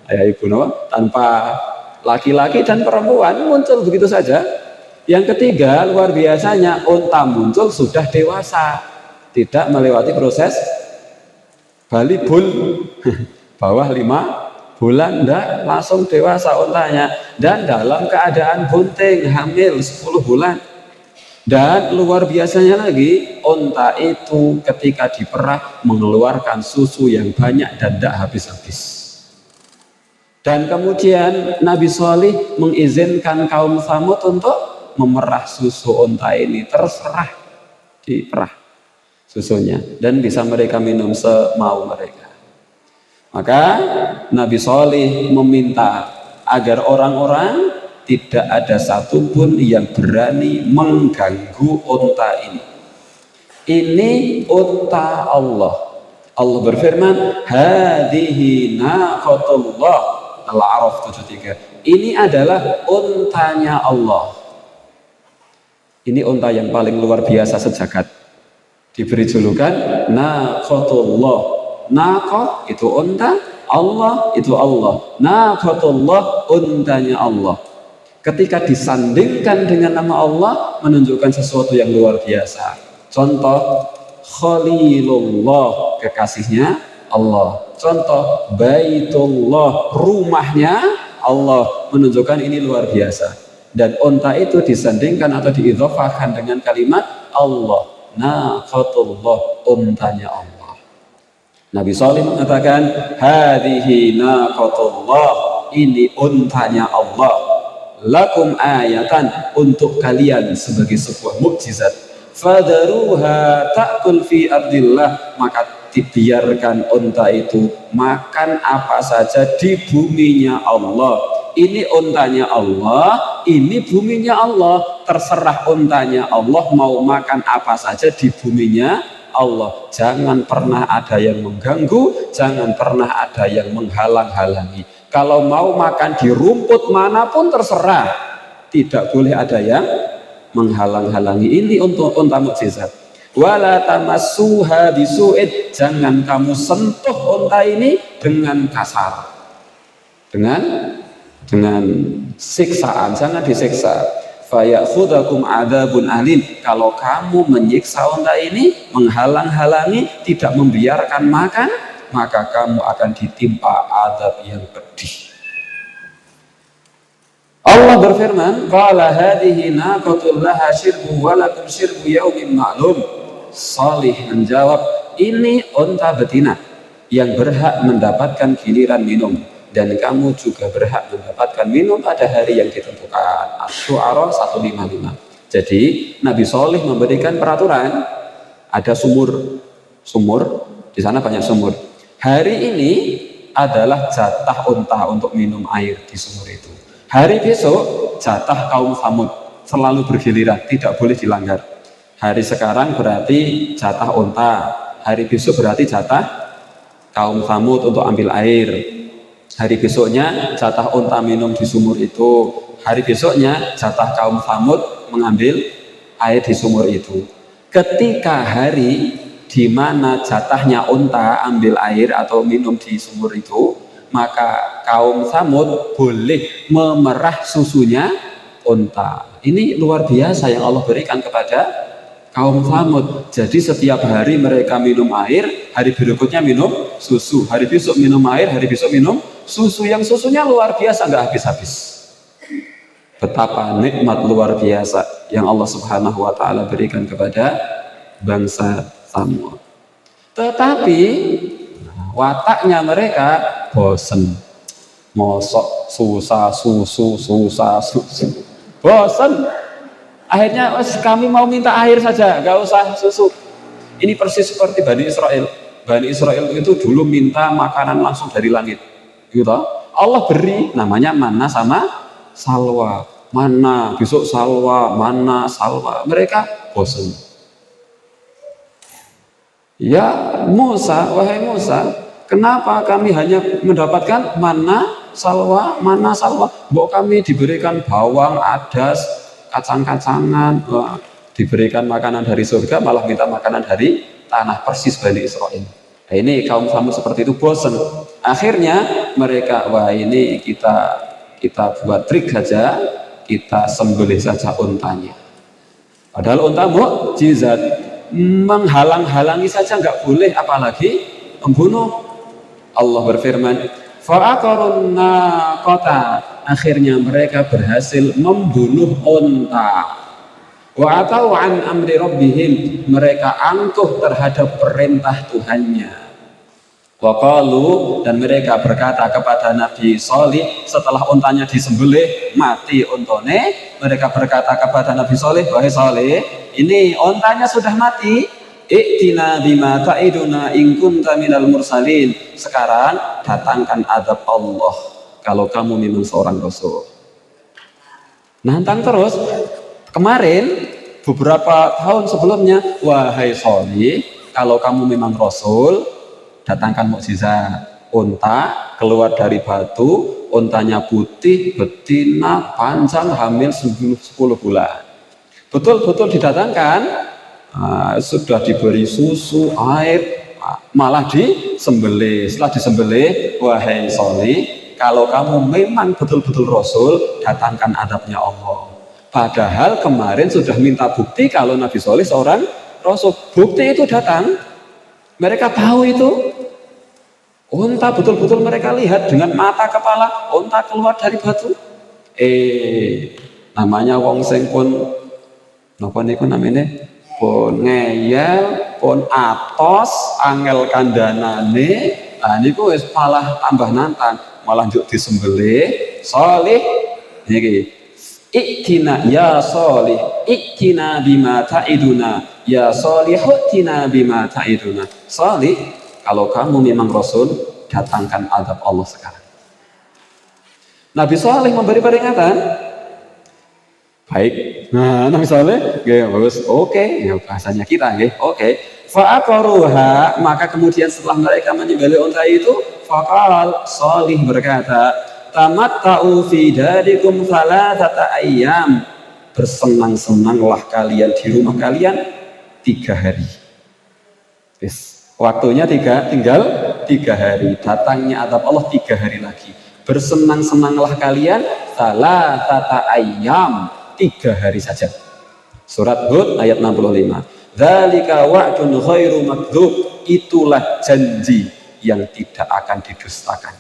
Ayah ibu no? Tanpa laki-laki dan perempuan muncul begitu saja. Yang ketiga, luar biasanya unta muncul sudah dewasa, tidak melewati proses balibul bawah 5 bulan, ndak langsung dewasa untanya, dan dalam keadaan bunting hamil 10 bulan. Dan luar biasanya lagi, unta itu ketika diperah mengeluarkan susu yang banyak dan tidak habis-habis. Dan kemudian Nabi Shalih mengizinkan kaum Tsamud untuk memerah susu unta ini, terserah diperah susunya dan bisa mereka minum semau mereka. Maka Nabi Shalih meminta agar orang-orang tidak ada satupun yang berani mengganggu unta ini. Ini unta Allah. Allah berfirman, hadihi naqatullah, Al-A'raf 73. Ini adalah untanya Allah. Ini unta yang paling luar biasa sejagat. Diberi julukan naqatullah. Naqah itu unta, Allah itu Allah. Naqatullah, untanya Allah. Ketika disandingkan dengan nama Allah, menunjukkan sesuatu yang luar biasa. Contoh, Khalilullah, kekasihnya Allah. Contoh, Baitullah, rumahnya Allah, menunjukkan ini luar biasa. Dan unta itu disandingkan atau diidhofahkan dengan kalimat Allah. Naqatullah, untanya Allah. Nabi Shalih mengatakan, hadihi naqatullah, ini untanya Allah. Lakum ayatan, untuk kalian sebagai sebuah mukjizat. Fadaruha ta'kul fi ardillah, maka dibiarkan unta itu makan apa saja di buminya Allah. Ini untanya Allah, ini buminya Allah. Terserah untanya Allah mau makan apa saja di buminya Allah. Jangan pernah ada yang mengganggu, jangan pernah ada yang menghalang-halangi. Kalau mau makan di rumput manapun terserah, tidak boleh ada yang menghalang-halangi. Ini untuk unta mukjizat. Wala tamassuha bisu'id, jangan kamu sentuh unta ini dengan kasar, dengan siksaan, jangan disiksa. Fayakhudhakum adzabun alim, kalau kamu menyiksa unta ini, menghalang-halangi, tidak membiarkan makan, maka kamu akan ditimpa azab yang pedih. Allah berfirman, qala hadhihi naqatul laha syirbu wa lakum syirbu yaumin ma'lum. Shalih menjawab, ini unta betina yang berhak mendapatkan giliran minum, dan kamu juga berhak mendapatkan minum pada hari yang ditentukan. Asy-Syu'ara 155. Jadi Nabi Shalih memberikan peraturan, ada sumur di sana banyak sumur. Hari ini adalah jatah unta untuk minum air di sumur itu. Hari besok jatah kaum Tsamud, selalu bergiliran, tidak boleh dilanggar. Hari sekarang berarti jatah unta, hari besok berarti jatah kaum Tsamud untuk ambil air. Hari besoknya jatah unta minum di sumur itu. Hari besoknya jatah kaum Tsamud mengambil air di sumur itu. Ketika hari di mana jatahnya unta ambil air atau minum di sumur itu, maka kaum Tsamud boleh memerah susunya unta. Ini luar biasa yang Allah berikan kepada kaum Tsamud. Jadi setiap hari mereka minum air, hari berikutnya minum susu, hari besok minum air, hari besok minum susu, yang susunya luar biasa, nggak habis-habis. Betapa nikmat luar biasa yang Allah Subhanahu wa Ta'ala berikan kepada bangsa Tsamud. Tetapi wataknya mereka bosen, mosok susah susu, bosen. Akhirnya kami mau minta air saja, gak usah susu. Ini persis seperti Bani Israel. Bani Israel itu dulu minta makanan langsung dari langit, gitu. Allah beri, namanya manna sama salwa. Mana besok salwa, mana salwa. Mereka bosen. Ya Musa, wahai Musa, kenapa kami hanya mendapatkan manna salwa, mana salwa. Mbok kami diberikan bawang, adas, kacang-kacangan, diberikan makanan dari surga, malah minta makanan dari tanah, persis Bani Israil. Nah, ini kaum Samud seperti itu, bosan. Akhirnya mereka, wah ini kita buat trik saja, kita sembelih saja untanya. Padahal unta mukjizat, menghalang-halangi saja nggak boleh, apalagi membunuh. Allah berfirman, fa'aqarun naqata, akhirnya mereka berhasil membunuh unta. Wa atau an amri rabbihim, mereka angkuh terhadap perintah Tuhannya. Wa qalu, dan mereka berkata kepada Nabi Shalih setelah untanya disembelih, mati untone, mereka berkata kepada Nabi Shalih, wahai Shalih, ini untanya sudah mati, i'tina bima ta'iduna in kunta minal mursalin, sekarang datangkan azab Allah kalau kamu memang seorang rasul. Nantang terus. Kemarin beberapa tahun sebelumnya, wahai Shalih, kalau kamu memang rasul, datangkan mukjizat. Unta keluar dari batu, untanya putih, betina, panjang, hamil 10 bulan. Betul-betul didatangkan, sudah diberi susu, air, malah disembelih. Setelah disembelih, wahai Shalih, kalau kamu memang betul-betul rasul, datangkan adabnya Allah. Padahal kemarin sudah minta bukti kalau Nabi Shalih seorang rasul. Bukti itu datang. Mereka tahu itu. Unta betul-betul mereka lihat dengan mata kepala, unta keluar dari batu. Namanya wong sing pun napa niku namanya? Pun ngeyel, pun atos, angel kandhanane. Nah niku wis malah tambah nantang, malah njuk disembelih. Shalih niki, iktina ya Shalih, iktina bima ta'iduna, ya Shalih iktina bima ta'iduna. Shalih, kalau kamu memang rasul, datangkan azab Allah sekarang. Nabi Shalih memberi peringatan. Baik. Nah, Nabi Shalih, bagus. Oke, ya bahasanya kita, oke. Fa'aqaruha, maka kemudian setelah mereka menyembelih unta itu, faqal, Shalih berkata, tamatta'u fi darikum thalathata ayyam, bersenang-senanglah kalian di rumah kalian 3 hari. Waktunya tinggal 3 hari. Datangnya azab Allah 3 hari lagi. Bersenang-senanglah kalian thalathata ayyam, 3 hari saja. Surat Hud ayat 65. Dzalika wa'dun ghairu makdzub, itulah janji yang tidak akan didustakan.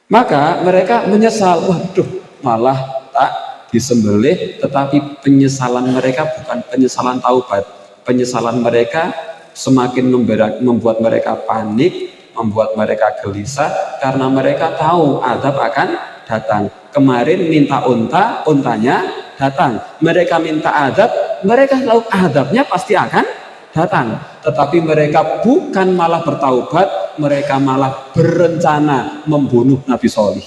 Maka mereka menyesal, waduh, malah tak disembelih, tetapi penyesalan mereka bukan penyesalan taubat. Penyesalan mereka semakin membuat mereka panik, membuat mereka gelisah, karena mereka tahu azab akan datang. Kemarin minta untanya datang. Mereka minta azab, mereka tahu azabnya pasti akan datang. Tetapi mereka bukan malah bertaubat, mereka malah berencana membunuh Nabi Shalih.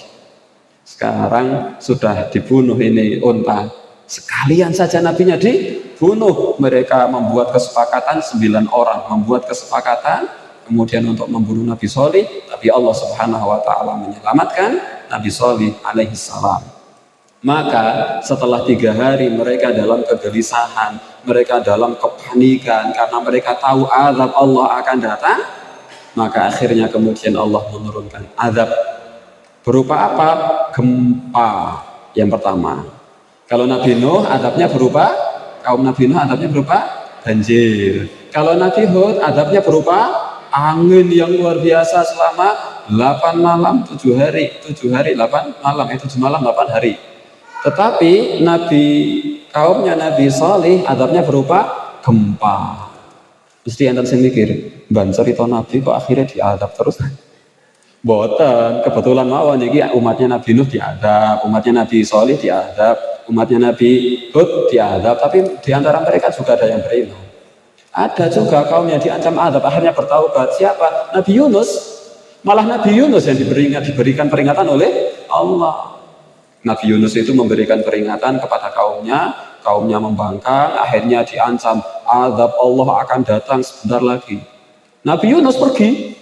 Sekarang sudah dibunuh ini unta, sekalian saja nabinya dibunuh. Mereka membuat kesepakatan, 9 orang membuat kesepakatan kemudian untuk membunuh Nabi Shalih, tapi Allah Subhanahu wa taala menyelamatkan Nabi Shalih alaihi salam. Maka setelah 3 hari mereka dalam kegelisahan, mereka dalam kepanikan karena mereka tahu azab Allah akan datang, maka akhirnya kemudian Allah menurunkan azab berupa apa? Gempa yang pertama. Kalau Nabi Nuh azabnya berupa, kaum Nabi Nuh azabnya berupa banjir. Kalau Nabi Hud azabnya berupa angin yang luar biasa selama 8 malam 7 hari, 7 hari 8 malam, 7 malam 8 hari. Tetapi kaumnya Nabi Shalih azabnya berupa gempa. Mesti enten sing mikir, banser itu Nabi kok akhirnya diazab terus. Boten, kebetulan mawon iki umatnya Nabi Nuh diazab, umatnya Nabi Shalih diazab, umatnya Nabi Hud diazab, tapi di antara mereka juga ada yang beriman. Ada juga kaum yang diancam azab akhirnya bertaubat. Siapa? Nabi Yunus. Malah Nabi Yunus yang diberikan peringatan oleh Allah. Nabi Yunus itu memberikan peringatan kepada kaumnya membangkang, akhirnya diancam azab Allah akan datang sebentar lagi. Nabi Yunus pergi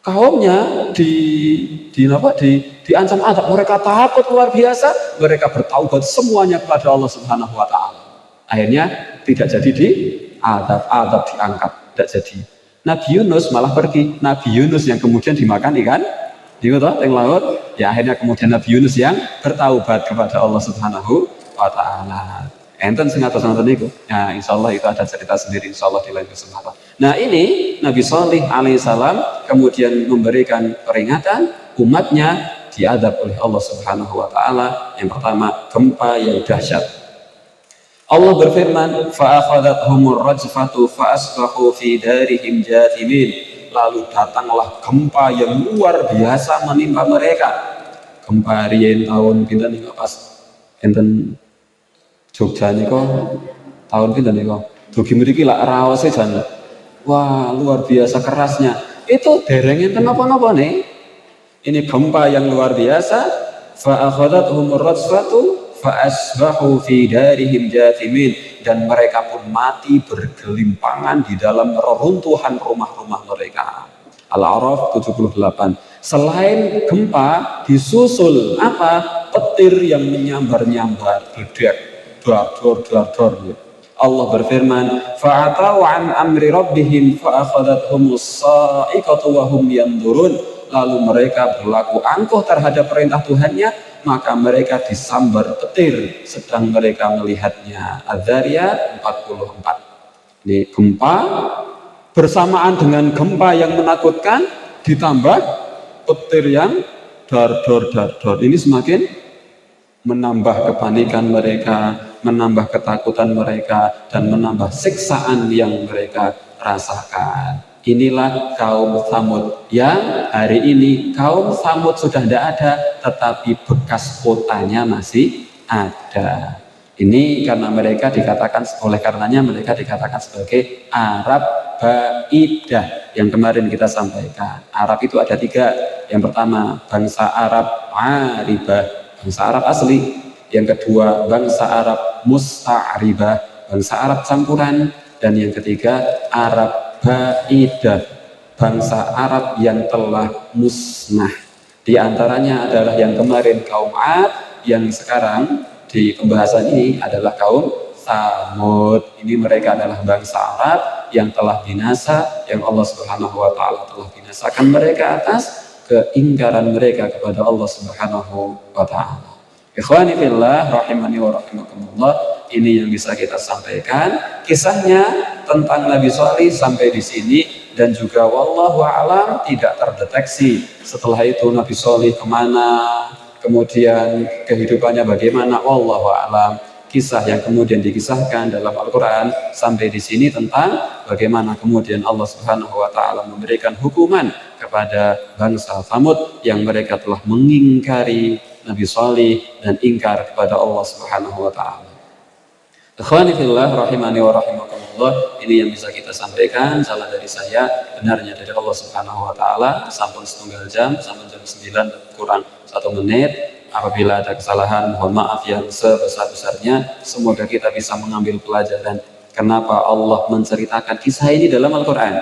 kaumnya diancam azab, mereka takut luar biasa, mereka bertaubat semuanya kepada Allah Subhanahu wa taala. Akhirnya tidak jadi azab diangkat, tidak jadi. Nabi Yunus malah pergi. Nabi Yunus yang kemudian dimakan ikan di laut. Ya akhirnya kemudian Nabi Yunus yang bertaubat kepada Allah Subhanahu wa taala. Enten sing atas nonton itu. Ya insyaallah itu ada cerita sendiri insyaallah di lain kesempatan. Nah ini Nabi Shalih alaihissalam kemudian memberikan peringatan umatnya diadab oleh Allah Subhanahu wa taala. Yang pertama gempa yang dahsyat. Allah berfirman, fa'akhadathumur rajfatu fa'asbahu fi darihim jathimin. Lalu datanglah gempa yang luar biasa menimpa mereka. Gempa riyen tahun pinten niku pas enten Jogja niku tahun pinten niku. Dugi mriki lak raose jan. Wah, luar biasa kerasnya. Itu dereng enten napa-napa nih. Ini gempa yang luar biasa. Fa'akhadathumur rajfatu fa'asbahu fi darihim jathimin, dan mereka pun mati bergelimpangan di dalam reruntuhan rumah-rumah mereka. Al-A'raf 78. Selain gempa disusul apa? Petir yang menyambar-nyambar, gedek, dor. Allah berfirman, fa'atau an amri rabbihim fa'akhadathhumus sa'iqatu wa hum yanzurun. Lalu mereka berlaku angkuh terhadap perintah Tuhannya, maka mereka disambar petir sedang mereka melihatnya. Az-Zariyat 44. Ini gempa bersamaan dengan gempa yang menakutkan ditambah petir yang dar-dor. Ini semakin menambah kepanikan mereka, menambah ketakutan mereka, dan menambah siksaan yang mereka rasakan. Inilah kaum Tsamud yang hari ini kaum Tsamud sudah tidak ada, tetapi bekas kotanya masih ada. Ini karena mereka dikatakan, oleh karenanya mereka dikatakan sebagai Arab Baidah yang kemarin kita sampaikan. Arab itu ada 3. Yang pertama bangsa Arab Aribah, bangsa Arab asli. Yang kedua bangsa Arab Musta'ribah, bangsa Arab campuran. Dan yang ketiga Arab Baidah, bangsa Arab yang telah musnah. Di antaranya adalah yang kemarin kaum Ad, yang sekarang di pembahasan ini adalah kaum Tsamud. Ini mereka adalah bangsa Arab yang telah binasa, yang Allah Subhanahu wa taala telah binasakan mereka atas keingkaran mereka kepada Allah Subhanahu wa taala. Ikhwani fillah rahimani wa rahimakumullah, ini yang bisa kita sampaikan kisahnya tentang Nabi Shalih sampai di sini, dan juga wallahu a'lam tidak terdeteksi setelah itu Nabi Shalih kemana, kemudian kehidupannya bagaimana, wallahu a'lam. Kisah yang kemudian dikisahkan dalam Al-Quran sampai di sini tentang bagaimana kemudian Allah Subhanahu wa taala memberikan hukuman kepada bangsa Tsamud yang mereka telah mengingkari Nabi Shalih dan ingkar kepada Allah Subhanahu wa taala. Ikhwani fillah rahimani wa rahimakumullah, ini yang bisa kita sampaikan. Salah dari saya, benarnya dari Allah Subhanahu wa taala. Sampun setengah jam, sampun jam 9 kurang 1 menit. Apabila ada kesalahan, mohon maaf yang sebesar-besarnya. Semoga kita bisa mengambil pelajaran kenapa Allah menceritakan kisah ini dalam Al-Quran.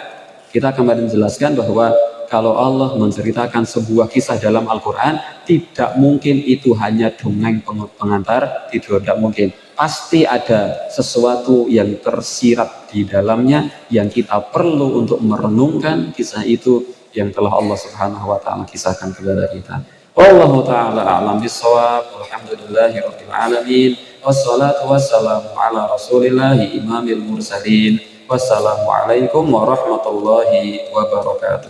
Kita kemarin menjelaskan bahwa kalau Allah menceritakan sebuah kisah dalam Al-Quran, tidak mungkin itu hanya dongeng pengantar tidur, tidak mungkin. Pasti ada sesuatu yang tersirat di dalamnya yang kita perlu untuk merenungkan kisah itu yang telah Allah Subhanahu wa taala kisahkan kepada kita. Wallahu ta'ala a'lam bissawab. Walhamdulillahirabbil alamin. Wassalatu wassalamu ala rasulillahi imamil mursalin. Wassalamualaikum warahmatullahi wabarakatuh.